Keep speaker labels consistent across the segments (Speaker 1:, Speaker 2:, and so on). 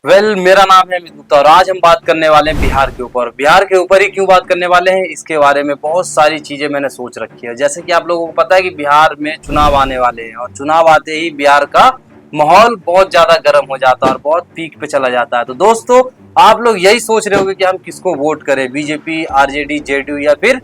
Speaker 1: मेरा नाम है मितुता और आज हम बात करने वाले हैं बिहार के ऊपर। बिहार के ऊपर ही क्यों बात करने वाले हैं, इसके बारे में बहुत सारी चीजें मैंने सोच रखी है। जैसे कि आप लोगों को पता है कि बिहार में चुनाव आने वाले हैं और चुनाव आते ही बिहार का माहौल बहुत ज्यादा गर्म हो जाता है और बहुत पीक पे चला जाता है। तो दोस्तों, आप लोग यही सोच रहे होंगे कि हम किसको वोट करें, बीजेपी, आरजेडी, जेडीयू या फिर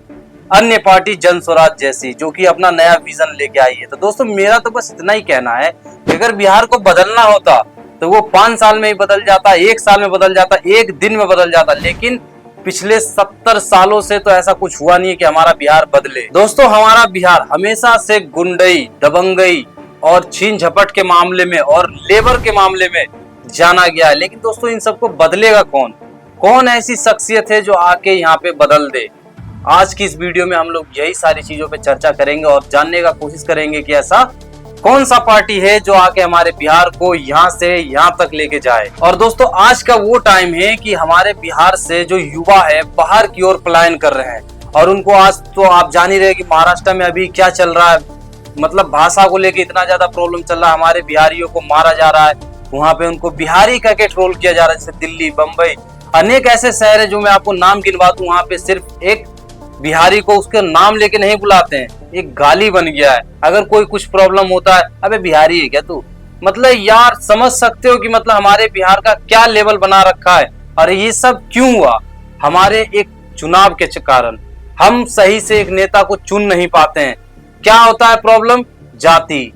Speaker 1: अन्य पार्टी जन स्वराज जैसी, जो कि अपना नया विजन लेके आई है। तो दोस्तों, मेरा तो बस इतना ही कहना है कि अगर बिहार को बदलना होता तो वो 5 साल में ही बदल जाता, 1 साल में बदल जाता, 1 दिन में बदल जाता। लेकिन पिछले 70 सालों से तो ऐसा कुछ हुआ नहीं है कि हमारा बिहार बदले। दोस्तों, हमारा बिहार हमेशा से गुंडई, दबंगई और छीन झपट के मामले में और लेबर के मामले में जाना गया है। लेकिन दोस्तों, इन सबको बदलेगा कौन? कौन ऐसी शख्सियत है जो आके यहाँ पे बदल दे? आज की इस वीडियो में हम लोग यही सारी चीजों पे चर्चा करेंगे और जानने का कोशिश करेंगे कि ऐसा कौन सा पार्टी है जो आके हमारे बिहार को यहाँ से यहाँ तक लेके जाए। और दोस्तों, आज का वो टाइम है कि हमारे बिहार से जो युवा है बाहर की ओर पलायन कर रहे हैं। और उनको आज तो आप जान ही रहे कि महाराष्ट्र में अभी क्या चल रहा है, मतलब भाषा को लेके इतना ज्यादा प्रॉब्लम चल रहा है, हमारे बिहारियों को मारा जा रहा है, वहां पे उनको बिहारी कह के ट्रोल किया जा रहा है। जैसे दिल्ली, बम्बई, अनेक ऐसे शहर है जो मैं आपको नाम गिनवा दूं, वहां पे सिर्फ एक बिहारी को उसके नाम लेके नहीं बुलाते हैं, एक गाली बन गया है। अगर कोई कुछ प्रॉब्लम होता है, अबे बिहारी है क्या तू? मतलब यार, समझ सकते हो कि मतलब हमारे बिहार का क्या लेवल बना रखा है। और ये सब क्यों हुआ? हमारे एक चुनाव के कारण हम सही से एक नेता को चुन नहीं पाते हैं। क्या होता है प्रॉब्लम? जाति,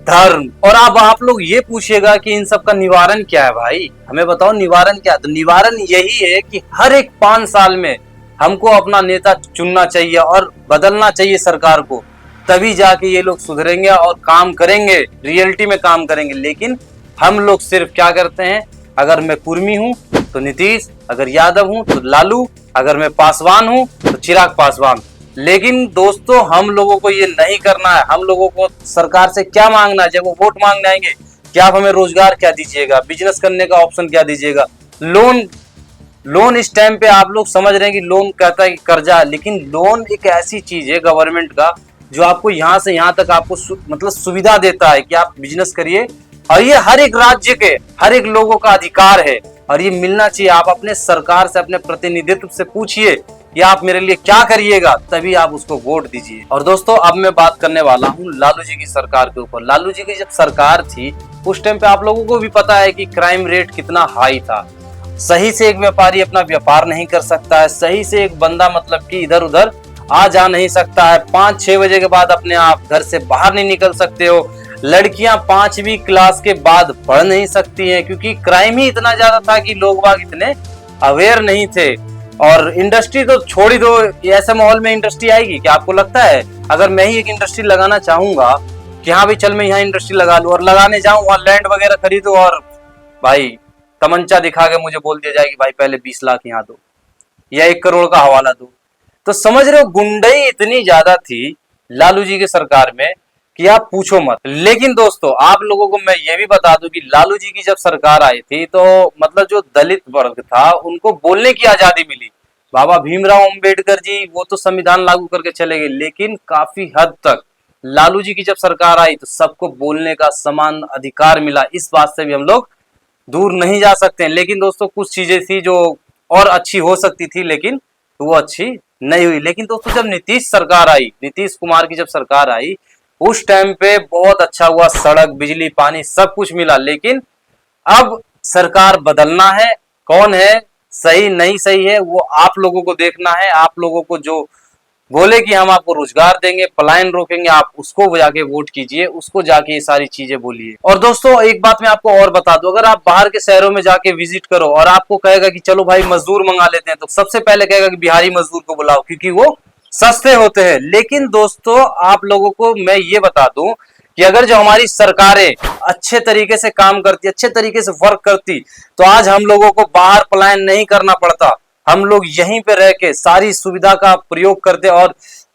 Speaker 1: धर्म। और अब आप लोग ये पूछिएगा कि इन सब का निवारण क्या है? भाई हमें बताओ, निवारण क्या है? तो निवारण यही है कि हर एक 5 साल में हमको अपना नेता चुनना चाहिए और बदलना चाहिए सरकार को, तभी जाके ये लोग सुधरेंगे और काम करेंगे, रियलिटी में काम करेंगे। लेकिन हम लोग सिर्फ क्या करते हैं, अगर मैं कुर्मी हूं तो नीतीश, अगर यादव हूं तो लालू, अगर मैं पासवान हूं तो चिराग पासवान। लेकिन दोस्तों, हम लोगों को ये नहीं करना है। हम लोगों को सरकार से क्या मांगना है? जब वो वोट मांगने आएंगे कि आप हमें रोजगार क्या दीजिएगा, बिजनेस करने का ऑप्शन क्या दीजिएगा, लोन इस टाइम पे आप लोग समझ रहे हैं कि लोन कहता है कि कर्जा, लेकिन लोन एक ऐसी चीज है गवर्नमेंट का जो आपको यहाँ से यहाँ तक आपको मतलब सुविधा देता है कि आप बिजनेस करिए। और ये हर एक राज्य के हर एक लोगों का अधिकार है और ये मिलना चाहिए। आप अपने सरकार से, अपने प्रतिनिधित्व से पूछिए कि आप मेरे लिए क्या करिएगा, तभी आप उसको वोट दीजिए। और दोस्तों, अब मैं बात करने वाला हूँ लालू जी की सरकार के ऊपर। लालू जी की जब सरकार थी उस टाइम पे आप लोगों को भी पता है कि क्राइम रेट कितना हाई था। सही से एक व्यापारी अपना व्यापार नहीं कर सकता है, सही से एक बंदा मतलब कि इधर उधर आ जा नहीं सकता है। 5-6 बजे के बाद अपने आप घर से बाहर नहीं निकल सकते हो। लड़कियां 5वीं क्लास के बाद पढ़ नहीं सकती हैं, क्योंकि क्राइम ही इतना ज्यादा था कि लोग बाग इतने अवेयर नहीं थे। और इंडस्ट्री तो छोड़ ही दो, ऐसे माहौल में इंडस्ट्री आएगी क्या आपको लगता है? अगर मैं ही एक इंडस्ट्री लगाना चाहूंगा कि हाँ भाई चल मैं यहाँ इंडस्ट्री लगा लूं और लगाने जाऊं, वहां लैंड वगैरह खरीदो और भाई तमंचा दिखा के मुझे बोल दिया जाए कि भाई पहले 20 लाख यहाँ दो या 1 करोड़ का हवाला दो, तो समझ रहे हो गुंडई इतनी ज्यादा थी लालू जी की सरकार में कि आप पूछो मत। लेकिन दोस्तों, आप लोगों को मैं ये भी बता दूं कि लालू जी की जब सरकार आई थी तो मतलब जो दलित वर्ग था उनको बोलने की आजादी मिली। बाबा भीमराव अंबेडकर जी वो तो संविधान लागू करके चले गए, लेकिन काफी हद तक लालू जी की जब सरकार आई तो सबको बोलने का समान अधिकार मिला। इस बात से भी हम लोग दूर नहीं जा सकते हैं। लेकिन दोस्तों, कुछ चीजें थी जो और अच्छी हो सकती थी, लेकिन वो अच्छी नहीं हुई। लेकिन दोस्तों, जब नीतीश सरकार आई, नीतीश कुमार की जब सरकार आई, उस टाइम पे बहुत अच्छा हुआ, सड़क, बिजली, पानी सब कुछ मिला। लेकिन अब सरकार बदलना है, कौन है सही नहीं सही है वो आप लोगों को देखना है। आप लोगों को जो बोले कि हम आपको रोजगार देंगे, पलायन रोकेंगे, आप उसको जाके वोट कीजिए, उसको जाके ये सारी चीजें बोलिए। और दोस्तों, एक बात मैं आपको और बता दूं, अगर आप बाहर के शहरों में जाके विजिट करो और आपको कहेगा कि चलो भाई मजदूर मंगा लेते हैं, तो सबसे पहले कहेगा कि बिहारी मजदूर को बुलाओ क्योंकि वो सस्ते होते हैं। लेकिन दोस्तों, आप लोगों को मैं ये बता दूं कि अगर जो हमारी सरकारें अच्छे तरीके से काम करती, अच्छे तरीके से वर्क करती, तो आज हम लोगों को बाहर पलायन नहीं करना पड़ता। हम लोग यहीं पे रह के सारी सुविधा का प्रयोग करते। और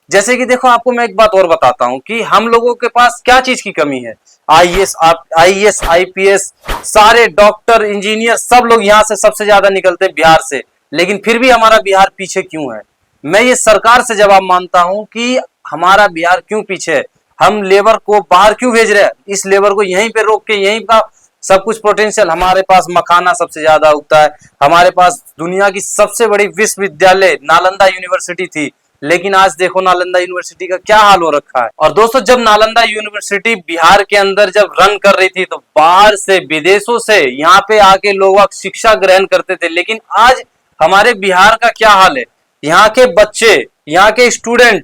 Speaker 1: जैसे कि देखो, आपको मैं एक बात और बताता हूं कि हम लोगों के पास क्या चीज की कमी है। आईएएस, आईपीएस, सारे डॉक्टर, इंजीनियर, सब लोग यहाँ से सबसे ज्यादा निकलते हैं बिहार से। लेकिन फिर भी हमारा बिहार पीछे क्यों है? मैं ये सरकार से जवाब मांगता हूं कि हमारा बिहार क्यों पीछे है। हम लेबर को बाहर क्यों भेज रहे हैं? इस लेबर को यहीं पे रोक के यहीं का सब कुछ पोटेंशियल, हमारे पास मखाना सबसे ज्यादा उगता है, हमारे पास दुनिया की सबसे बड़ी विश्वविद्यालय नालंदा यूनिवर्सिटी थी, लेकिन आज देखो नालंदा यूनिवर्सिटी का क्या हाल हो रखा है। और दोस्तों जब नालंदा यूनिवर्सिटी बिहार के अंदर जब रन कर रही थी तो बाहर से विदेशों से यहाँ पे आके लोग शिक्षा ग्रहण करते थे, लेकिन आज हमारे बिहार का क्या हाल है। यहाँ के बच्चे, यहाँ के स्टूडेंट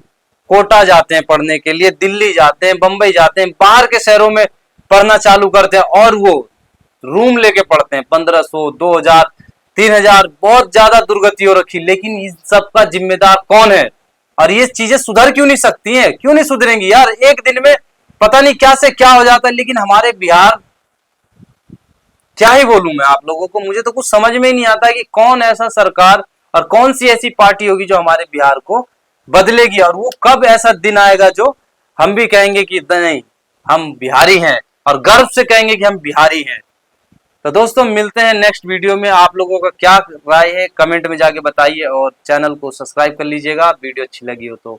Speaker 1: कोटा जाते हैं पढ़ने के लिए, दिल्ली जाते हैं, बंबई जाते हैं, बाहर के शहरों में पढ़ना चालू करते हैं और वो रूम लेके पढ़ते हैं 1500, 2000, 3000, बहुत ज्यादा दुर्गति हो रखी। लेकिन इस सब का जिम्मेदार कौन है? और ये चीजें सुधर क्यों नहीं सकती हैं? क्यों नहीं सुधरेंगी यार? एक दिन में पता नहीं क्या से क्या हो जाता है। लेकिन हमारे बिहार, क्या ही बोलूं मैं आप लोगों को, मुझे तो कुछ समझ में ही नहीं आता है कि कौन ऐसा सरकार और कौन सी ऐसी पार्टी होगी जो हमारे बिहार को बदलेगी, और वो कब ऐसा दिन आएगा जो हम भी कहेंगे कि नहीं हम बिहारी हैं और गर्व से कहेंगे कि हम बिहारी हैं। तो दोस्तों मिलते हैं नेक्स्ट वीडियो में। आप लोगों का क्या राय है कमेंट में जाके बताइए और चैनल को सब्सक्राइब कर लीजिएगा वीडियो अच्छी लगी हो तो।